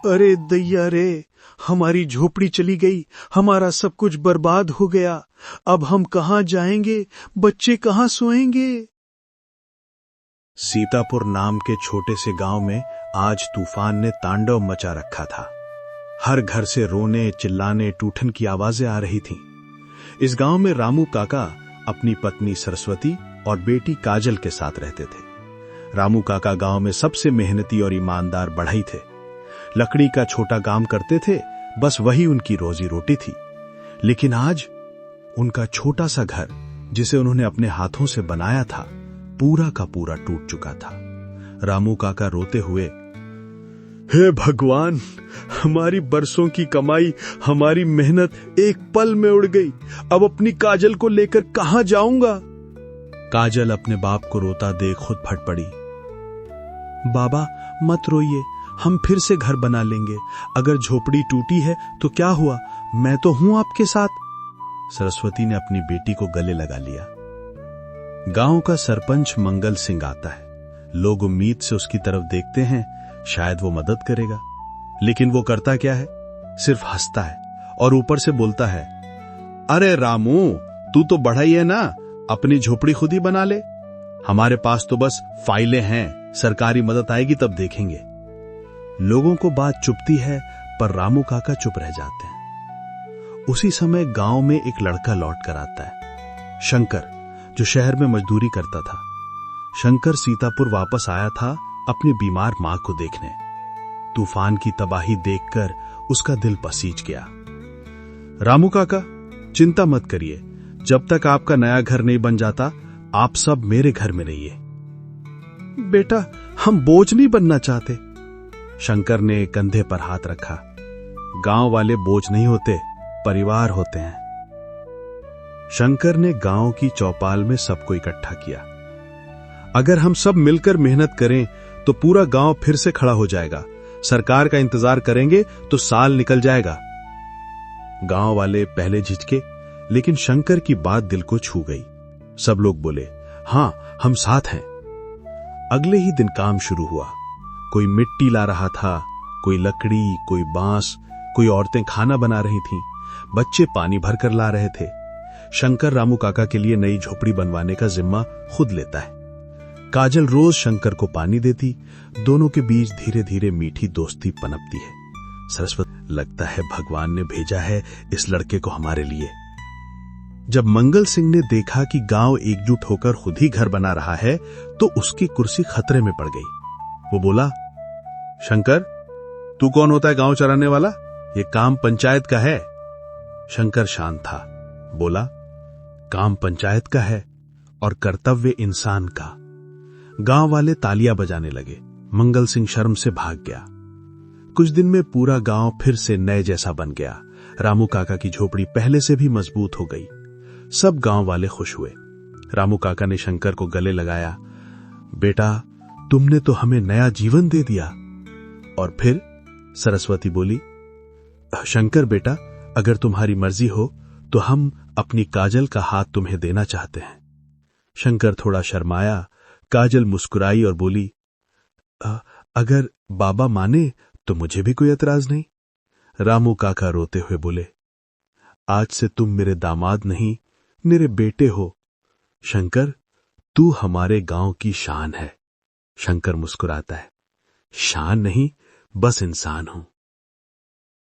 अरे दैया रे, हमारी झोपड़ी चली गई, हमारा सब कुछ बर्बाद हो गया। अब हम कहाँ जाएंगे, बच्चे कहाँ सोएंगे। सीतापुर नाम के छोटे से गांव में आज तूफान ने तांडव मचा रखा था। हर घर से रोने, चिल्लाने, टूटन की आवाजें आ रही थीं। इस गांव में रामू काका अपनी पत्नी सरस्वती और बेटी काजल के साथ रहते थे। रामू काका गांव में सबसे मेहनती और ईमानदार बढ़ई थे। लकड़ी का छोटा काम करते थे, बस वही उनकी रोजी रोटी थी। लेकिन आज उनका छोटा सा घर, जिसे उन्होंने अपने हाथों से बनाया था, पूरा का पूरा टूट चुका था। रामू काका रोते हुए, हे भगवान, हमारी बरसों की कमाई, हमारी मेहनत एक पल में उड़ गई। अब अपनी काजल को लेकर कहां जाऊंगा। काजल अपने बाप को रोता देख खुद फट पड़ी। बाबा मत रोइए, हम फिर से घर बना लेंगे। अगर झोपड़ी टूटी है तो क्या हुआ, मैं तो हूं आपके साथ। सरस्वती ने अपनी बेटी को गले लगा लिया। गांव का सरपंच मंगल सिंह आता है। लोग उम्मीद से उसकी तरफ देखते हैं, शायद वो मदद करेगा। लेकिन वो करता क्या है, सिर्फ हंसता है और ऊपर से बोलता है, अरे रामू, तू तो बढ़ई है ना, अपनी झोपड़ी खुद ही बना ले। हमारे पास तो बस फाइलें हैं, सरकारी मदद आएगी तब देखेंगे। लोगों को बात चुभती है, पर रामू काका चुप रह जाते हैं। उसी समय गांव में एक लड़का लौट कर आता है, शंकर, जो शहर में मजदूरी करता था। शंकर सीतापुर वापस आया था अपनी बीमार मां को देखने। तूफान की तबाही देखकर उसका दिल पसीज गया। रामू काका, चिंता मत करिए, जब तक आपका नया घर नहीं बन जाता, आप सब मेरे घर में रहिए। बेटा, हम बोझ नहीं बनना चाहते। शंकर ने कंधे पर हाथ रखा। गांव वाले बोझ नहीं होते, परिवार होते हैं। शंकर ने गांव की चौपाल में सबको इकट्ठा किया। अगर हम सब मिलकर मेहनत करें तो पूरा गांव फिर से खड़ा हो जाएगा। सरकार का इंतजार करेंगे तो साल निकल जाएगा। गांव वाले पहले झिझके, लेकिन शंकर की बात दिल को छू गई। सब लोग बोले, हां, हम साथ हैं। अगले ही दिन काम शुरू हुआ। कोई मिट्टी ला रहा था, कोई लकड़ी, कोई बांस, कोई औरतें खाना बना रही थीं, बच्चे पानी भरकर ला रहे थे। शंकर रामू काका के लिए नई झोपड़ी बनवाने का जिम्मा खुद लेता है। काजल रोज शंकर को पानी देती। दोनों के बीच धीरे धीरे मीठी दोस्ती पनपती है। सरस्वती, लगता है भगवान ने भेजा है इस लड़के को हमारे लिए। जब मंगल सिंह ने देखा कि गांव एकजुट होकर खुद ही घर बना रहा है, तो उसकी कुर्सी खतरे में पड़ गई। वो बोला, शंकर, तू कौन होता है गांव चराने वाला? ये काम पंचायत का है। शंकर शांत था, बोला, काम पंचायत का है और कर्तव्य इंसान का। गांव वाले तालियां बजाने लगे। मंगल सिंह शर्म से भाग गया। कुछ दिन में पूरा गांव फिर से नए जैसा बन गया। रामू काका की झोपड़ी पहले से भी मजबूत हो गई। सब गांव वाले खुश हुए। रामू काका ने शंकर को गले लगाया। बेटा, तुमने तो हमें नया जीवन दे दिया। और फिर सरस्वती बोली, शंकर बेटा, अगर तुम्हारी मर्जी हो तो हम अपनी काजल का हाथ तुम्हें देना चाहते हैं। शंकर थोड़ा शर्माया। काजल मुस्कुराई और बोली, अगर बाबा माने तो मुझे भी कोई एतराज नहीं। रामू काका रोते हुए बोले, आज से तुम मेरे दामाद नहीं, मेरे बेटे हो। शंकर, तू हमारे गांव की शान है। शंकर मुस्कुराता है, शान नहीं, बस इंसान हूं।